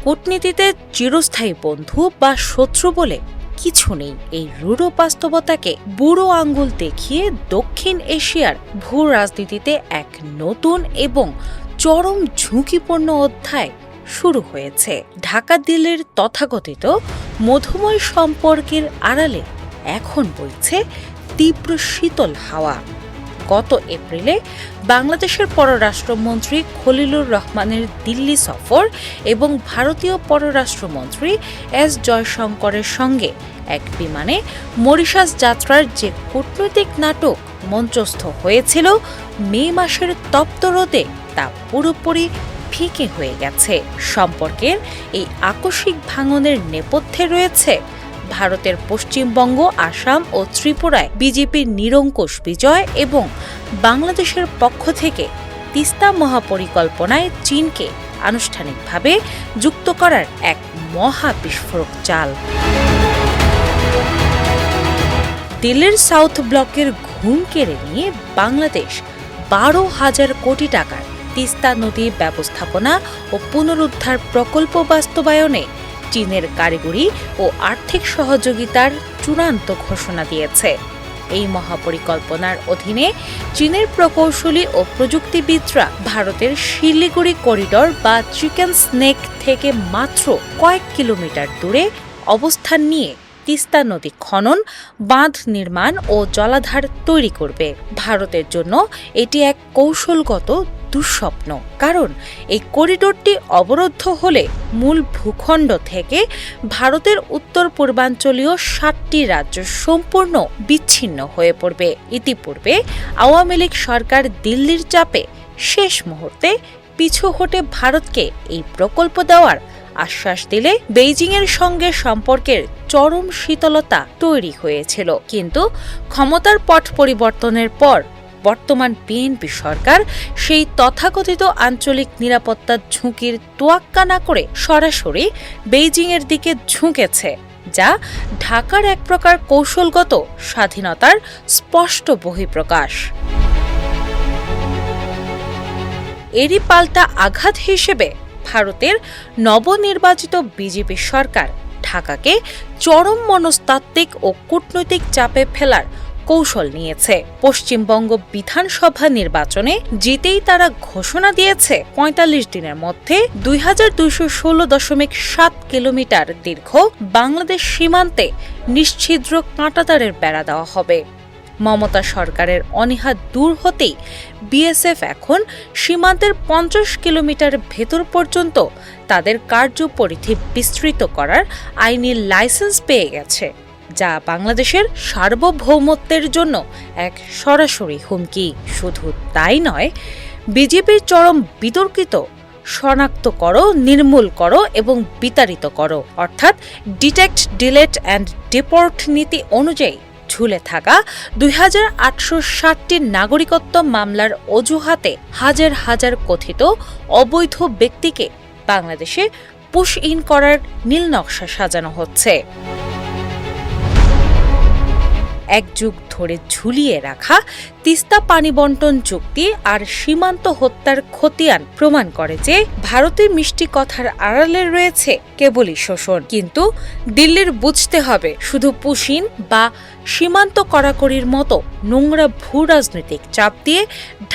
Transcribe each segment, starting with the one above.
কূটনীতিতে চিরস্থায়ী বন্ধু বা শত্রু বলে কিছু নেই। এই রূঢ় বাস্তবতাকে বুড়ো আঙ্গুল দেখিয়ে দক্ষিণ এশিয়ার ভূ রাজনীতিতে এক নতুন এবং চরম ঝুঁকিপূর্ণ অধ্যায় শুরু হয়েছে। ঢাকা দিল্লির তথাকথিত মধুময় সম্পর্কের আড়ালে এখন বইছে তীব্র শীতল হাওয়া। গত এপ্রিলে বাংলাদেশের পররাষ্ট্রমন্ত্রী খলিলুর রহমানের দিল্লি সফর এবং ভারতীয় পররাষ্ট্রমন্ত্রী এস জয়শঙ্করের সঙ্গে এক বিমানে মরিশাস যাত্রার যে কূটনৈতিক নাটক মঞ্চস্থ হয়েছিল মে মাসের তপ্ত রোদে, তা পুরোপুরি ফিকে হয়ে গেছে। সম্পর্কের এই আকস্মিক ভাঙনের নেপথ্যে রয়েছে ভারতের পশ্চিমবঙ্গ, আসাম ও ত্রিপুরায় বিজেপির নিরঙ্কুশ বিজয় এবং বাংলাদেশের পক্ষ থেকে তিস্তা মহাপরিকল্পনায় চীনকে আনুষ্ঠানিকভাবে যুক্ত করার এক মহা বিস্ফোরক চাল। দিল্লির সাউথ ব্লকের ঘুম কেড়ে নিয়ে বাংলাদেশ 12,000 কোটি টাকার তিস্তা নদী ব্যবস্থাপনা ও পুনরুদ্ধার প্রকল্প বাস্তবায়নে চীনের কারিগরি ও আর্থিক সহযোগিতার চূড়ান্ত ঘোষণা দিয়েছে। এই মহাপরিকল্পনার অধীনে চীনের প্রকৌশলী ও প্রযুক্তিবিদরা ভারতের শিলিগুড়ি করিডর বা চিকেন স্নেক থেকে মাত্র কয়েক কিলোমিটার দূরে অবস্থান নিয়ে তিস্তা নদী খনন, বাঁধ নির্মাণ ও জলাধার তৈরি করবে। ভারতের জন্য এটি এক কৌশলগত দুঃস্বপ্ন, কারণ এই করিডোরটি অবরুদ্ধ হলে মূল ভূখণ্ড থেকে ভারতের উত্তর পূর্বাঞ্চলীয় 7টি রাজ্য সম্পূর্ণ বিচ্ছিন্ন হয়ে পড়বে। ইতিপূর্বে আওয়ামী লীগ সরকার দিল্লির চাপে শেষ মুহূর্তে পিছু হটে ভারতকে এই প্রকল্প দেওয়ার আশ্বাস দিলে বেইজিংয়ের সঙ্গে সম্পর্কের চরম শীতলতা তৈরি হয়েছিল। কিন্তু ক্ষমতার পট পরিবর্তনের পর বর্তমান বিএনপি সরকার সেই তথাকথিত আঞ্চলিক নিরাপত্তার ঝুঁকির তোয়াক্কা না করে সরাসরি বেইজিংয়ের দিকে ঝুঁকেছে, যা ঢাকার এক প্রকার কৌশলগত স্বাধীনতার স্পষ্ট বহিঃপ্রকাশ। এরই পাল্টা আঘাত হিসেবে ভারতের নবনির্বাচিত বিজেপি সরকার ঢাকাকে চরম মনস্তাত্ত্বিক ও কূটনৈতিক চাপে ফেলার কৌশল নিয়েছে। পশ্চিমবঙ্গ বিধানসভা নির্বাচনে জিতেই তারা ঘোষণা দিয়েছে ৪৫ দিনের মধ্যে ২,২১৬.৭ কিলোমিটার দীর্ঘ বাংলাদেশ সীমান্তে নিশ্ছিদ্র কাঁটাতারের বেড়া দেওয়া হবে। মমতা সরকারের অনীহা দূর হতেই বিএসএফ এখন সীমান্তের ৫০ কিলোমিটার ভেতর পর্যন্ত তাদের কার্যপরিধি বিস্তৃত করার আইনি লাইসেন্স পেয়ে গেছে, যা বাংলাদেশের সার্বভৌমত্বের জন্য এক সরাসরি হুমকি। শুধু তাই নয়, বিজেপির চরম বিতর্কিত শনাক্ত করো, নির্মূল করো এবং বিতাড়িত করো অর্থাৎ ডিটেক্ট, ডিলেট অ্যান্ড ডিপোর্ট নীতি অনুযায়ী ঝুলে থাকা ২,৮৬০টি নাগরিকত্ব মামলার অজুহাতে হাজার হাজার কথিত অবৈধ ব্যক্তিকে বাংলাদেশে পুশ ইন করার নীলনকশা সাজানো হচ্ছে। এক যুগ ধরে ঝুলিয়ে রাখা তিস্তা পানি বন্টন চুক্তি আর সীমান্ত হত্যার খতিয়ান প্রমাণ করে যে ভারতের মিষ্টি কথার আড়ালে রয়েছে কেবলই শোষণ। কিন্তু দিল্লির বুঝতে হবে, শুধু পুশিন বা সীমান্ত কড়াকড়ির মতো নোংরা ভূ রাজনৈতিক চাপ দিয়ে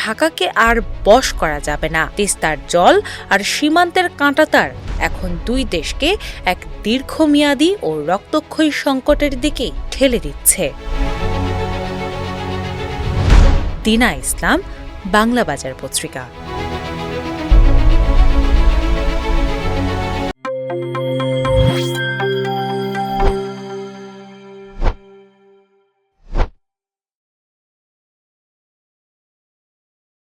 ঢাকাকে আর বশ করা যাবে না। তিস্তার জল আর সীমান্তের কাঁটাতার এখন দুই দেশকে এক দীর্ঘমেয়াদী ও রক্তক্ষয়ী সংকটের দিকেই ঠেলে দিচ্ছে। দিনা ইসলাম, বাংলা বাজার পত্রিকা।